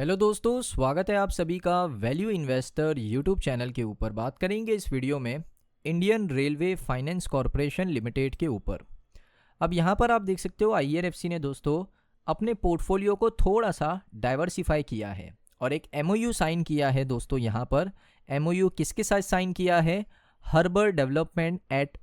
Hello दोस्तों, स्वागत है आप सभी का वैल्यू इन्वेस्टर यूट्यूब चैनल के ऊपर। बात करेंगे इस वीडियो में Indian railway finance corporation limited के ऊपर। अब यहाँ पर आप देख सकते हो आईआरएफसी ने दोस्तों अपने पोर्टफोलियो को थोड़ा सा डाइवर्सिफाई किया है और एक एमओयू साइन किया है दोस्तों। यहाँ पर एमओयू किसके साथ साइन किया है? हर्बर डेवलपमेंट एट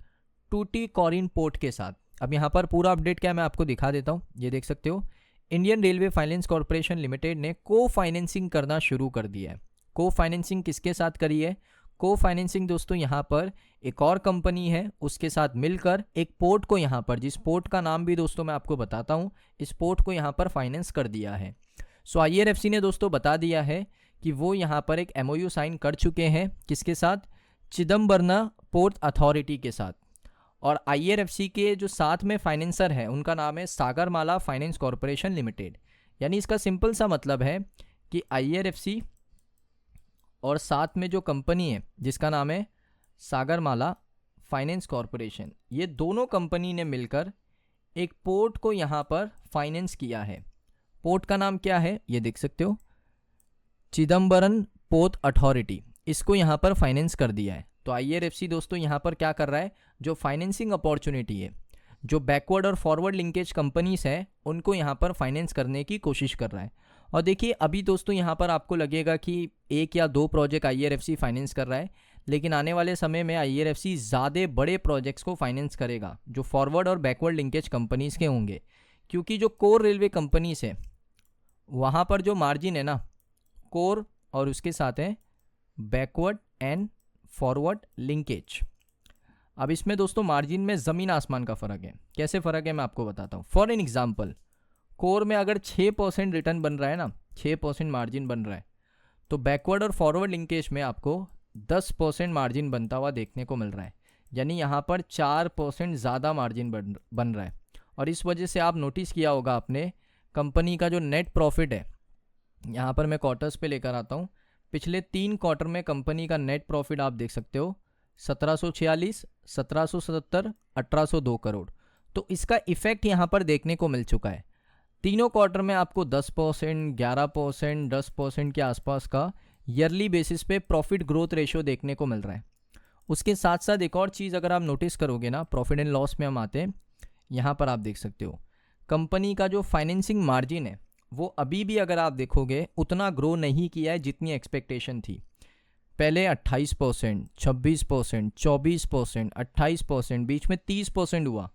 टूटीकोरिन पोर्ट के साथ। अब यहाँ पर पूरा अपडेट क्या है मैं आपको दिखा देता हूँ। ये देख सकते हो Indian railway finance corporation limited ने को फाइनेंसिंग करना शुरू कर दिया है। को फाइनेंसिंग किसके साथ करी है? को फाइनेंसिंग दोस्तों यहाँ पर एक और कंपनी है उसके साथ मिलकर एक पोर्ट को, यहाँ पर जिस पोर्ट का नाम भी दोस्तों मैं आपको बताता हूँ, इस पोर्ट को यहाँ पर फाइनेंस कर दिया है। सो आईआरएफसी ने दोस्तों बता दिया है कि वो यहाँ पर एक एमओयू साइन कर चुके हैं। किसके साथ? चिदम्बरम पोर्ट अथॉरिटी के साथ। और आईआरएफसी के जो साथ में फाइनेंसर है उनका नाम है सागरमाला फाइनेंस कॉरपोरेशन लिमिटेड। यानी इसका सिंपल सा मतलब है कि आईआरएफसी और साथ में जो कंपनी है जिसका नाम है सागरमाला फाइनेंस कॉरपोरेशन, ये दोनों कंपनी ने मिलकर एक पोर्ट को यहाँ पर फाइनेंस किया है। पोर्ट का नाम क्या है? ये देख सकते हो, चिदम्बरम पोर्ट अथॉरिटी। इसको यहाँ पर फाइनेंस कर दिया है। तो आईआरएफसी दोस्तों यहाँ पर क्या कर रहा है? जो फाइनेंसिंग अपॉर्चुनिटी है, जो बैकवर्ड और फॉरवर्ड लिंकेज कंपनीज है, उनको यहाँ पर फाइनेंस करने की कोशिश कर रहा है। और देखिए अभी दोस्तों यहाँ पर आपको लगेगा कि एक या दो प्रोजेक्ट आईआरएफसी फाइनेंस कर रहा है, लेकिन आने वाले समय में आईआरएफसी ज़्यादा बड़े प्रोजेक्ट्स को फाइनेंस करेगा जो फॉरवर्ड और बैकवर्ड लिंकेज कंपनीज के होंगे। क्योंकि जो कोर रेलवे कंपनीज है वहाँ पर जो मार्जिन है ना, कोर और उसके साथ है बैकवर्ड एंड फॉरवर्ड लिंकेज। अब इसमें दोस्तों मार्जिन में ज़मीन आसमान का फ़र्क है। कैसे फ़र्क है मैं आपको बताता हूँ। फॉर एन एग्जांपल, कोर में अगर 6% रिटर्न बन रहा है ना, 6% मार्जिन बन रहा है, तो बैकवर्ड और फॉरवर्ड लिंकेज में आपको 10% मार्जिन बनता हुआ देखने को मिल रहा है। यानी यहाँ पर 4% ज़्यादा मार्जिन बन रहा है। और इस वजह से आप नोटिस किया होगा आपने, कंपनी का जो नेट प्रॉफिट है, यहाँ पर मैं क्वार्टर्स पे लेकर आता हूँ। पिछले 3 क्वार्टर में कंपनी का नेट प्रॉफिट आप देख सकते हो 1746, 1777, 1802 करोड़। तो इसका इफेक्ट यहाँ पर देखने को मिल चुका है। तीनों क्वार्टर में आपको 10%, 11%, 10% के आसपास का ईयरली बेसिस पे प्रॉफिट ग्रोथ रेशियो देखने को मिल रहा है। उसके साथ साथ एक और चीज़ अगर आप नोटिस करोगे ना, प्रॉफिट एंड लॉस में हम आते हैं, यहाँ पर आप देख सकते हो कंपनी का जो फाइनेंसिंग मार्जिन है वो अभी भी अगर आप देखोगे उतना ग्रो नहीं किया है जितनी एक्सपेक्टेशन थी। पहले 28%, 26%, 24%, 28%, बीच में 30% हुआ,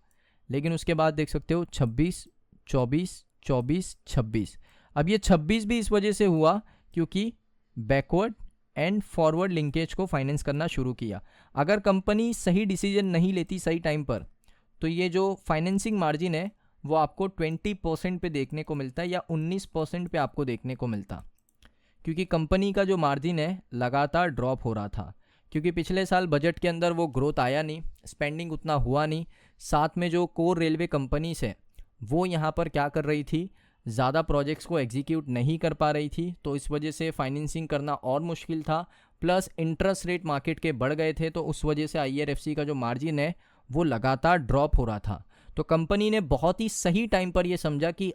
लेकिन उसके बाद देख सकते हो 26, 24, 24, 26। अब ये 26 भी इस वजह से हुआ क्योंकि बैकवर्ड एंड फॉरवर्ड लिंकेज को फाइनेंस करना शुरू किया। अगर कंपनी सही डिसीजन नहीं लेती सही टाइम पर, तो ये जो फाइनेंसिंग मार्जिन है वो आपको 20% पे देखने को मिलता है या 19% पे आपको देखने को मिलता। क्योंकि कंपनी का जो मार्जिन है लगातार ड्रॉप हो रहा था, क्योंकि पिछले साल बजट के अंदर वो ग्रोथ आया नहीं, स्पेंडिंग उतना हुआ नहीं। साथ में जो कोर रेलवे कंपनीज है वो यहाँ पर क्या कर रही थी, ज़्यादा प्रोजेक्ट्स को एग्जीक्यूट नहीं कर पा रही थी, तो इस वजह से फाइनेंसिंग करना और मुश्किल था। प्लस इंटरेस्ट रेट मार्केट के बढ़ गए थे, तो उस वजह से आईआरएफसी का जो मार्जिन है वो लगातार ड्रॉप हो रहा था। तो कंपनी ने बहुत ही सही टाइम पर ये समझा कि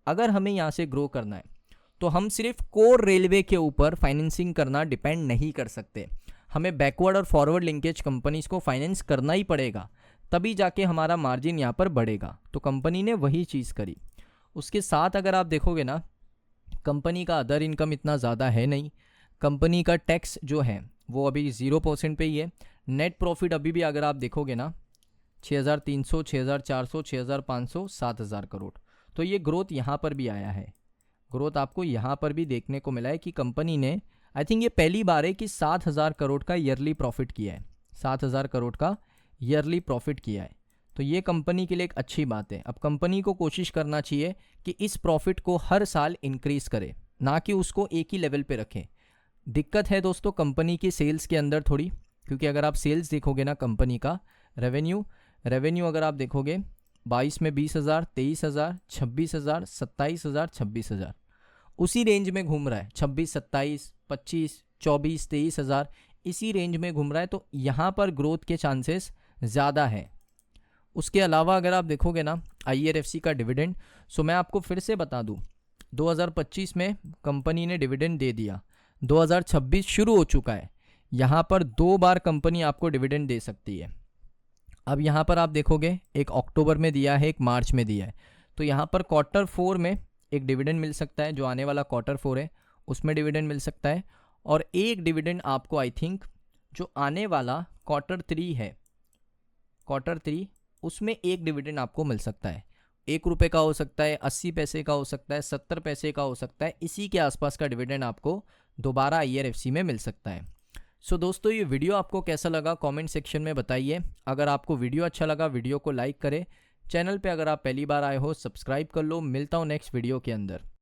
अगर हमें यहाँ से ग्रो करना है तो हम सिर्फ कोर रेलवे के ऊपर फाइनेंसिंग करना डिपेंड नहीं कर सकते, हमें बैकवर्ड और फॉरवर्ड लिंकेज कंपनीज को फाइनेंस करना ही पड़ेगा, तभी जाके हमारा मार्जिन यहाँ पर बढ़ेगा। तो कंपनी ने वही चीज़ करी। उसके साथ अगर आप देखोगे ना, कंपनी का अदर इनकम इतना ज़्यादा है नहीं, कंपनी का टैक्स जो है वो अभी 0% पे ही है। नेट प्रॉफिट अभी भी अगर आप देखोगे ना 6300, 6400, 6500, 7000 करोड़। तो ये ग्रोथ यहाँ पर भी आया है। ग्रोथ आपको यहाँ पर भी देखने को मिला है कि कंपनी ने, आई थिंक ये पहली बार है कि 7000 करोड़ का ईयरली प्रॉफिट किया है। 7000 करोड़ का ईयरली प्रॉफिट किया है, तो ये कंपनी के लिए एक अच्छी बात है। अब कंपनी को कोशिश करना चाहिए कि इस प्रॉफिट को हर साल इंक्रीज़ करे, ना कि उसको एक ही लेवल पे रखें। दिक्कत है दोस्तों कंपनी की सेल्स के अंदर थोड़ी, क्योंकि अगर आप सेल्स देखोगे ना, कंपनी का रेवेन्यू अगर आप देखोगे 22 में 20,000, 23,000, 26,000, 27,000, 26,000, उसी रेंज में घूम रहा है। 26, 27, 25, 24, 23,000 इसी रेंज में घूम रहा है। तो यहाँ पर ग्रोथ के चांसेस ज़्यादा है। उसके अलावा अगर आप देखोगे ना आईआरएफसी का डिविडेंड, सो मैं आपको फिर से बता दूं, 2025 में कंपनी ने डिविडेंड दे दिया, 2026 शुरू हो चुका है, यहाँ पर 2 बार कंपनी आपको डिविडेंड दे सकती है। अब यहाँ पर आप देखोगे एक अक्टूबर में दिया है, एक मार्च में दिया है, तो यहाँ पर Q4 में एक डिविडेंड मिल सकता है, जो आने वाला Q4 है उसमें डिविडेंड मिल सकता है। और एक डिविडेंड आपको आई थिंक जो आने वाला Q3 है, Q3 उसमें एक डिविडेंड आपको मिल सकता है। 1 रुपये का हो सकता है, 80 पैसे का हो सकता है, 70 पैसे का हो सकता है, इसी के आसपास का डिविडेंड आपको दोबारा IRFC में मिल सकता है। सो दोस्तों, ये वीडियो आपको कैसा लगा कमेंट सेक्शन में बताइए। अगर आपको वीडियो अच्छा लगा वीडियो को लाइक करें, चैनल पे अगर आप पहली बार आए हो सब्सक्राइब कर लो। मिलता हूँ नेक्स्ट वीडियो के अंदर।